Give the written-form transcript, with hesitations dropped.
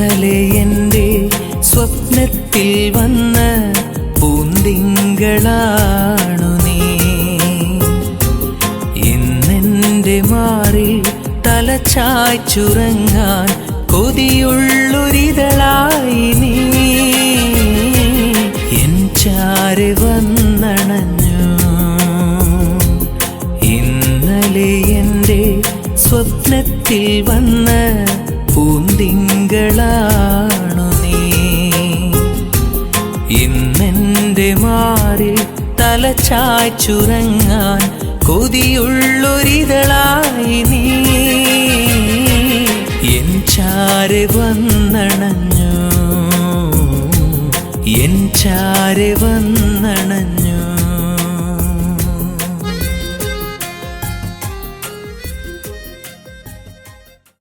ഇന്നലെ എൻ്റെ സ്വപ്നത്തിൽ വന്ന പൂന്തിങ്കളാണു നീ. ഇന്നെൻ്റെ മാറിൽ തലചായ്ച്ചുറങ്ങാൻ കൊതിയുള്ളൊരിതളായി നീ. എൻ ചാരെ വന്നണഞ്ഞു ഇന്നലെ എൻ്റെ സ്വപ്നത്തിൽ വന്ന പൂന്തിങ്കളാണു നീ. ഇന്നെൻ്റെ മാറിൽ തലചായ്ച്ചുറങ്ങാൻ കൊതിയുള്ളൊരിതളായി നീ. എൻ ചാരെ വന്നണഞ്ഞു എൻ ചാരെ വന്ന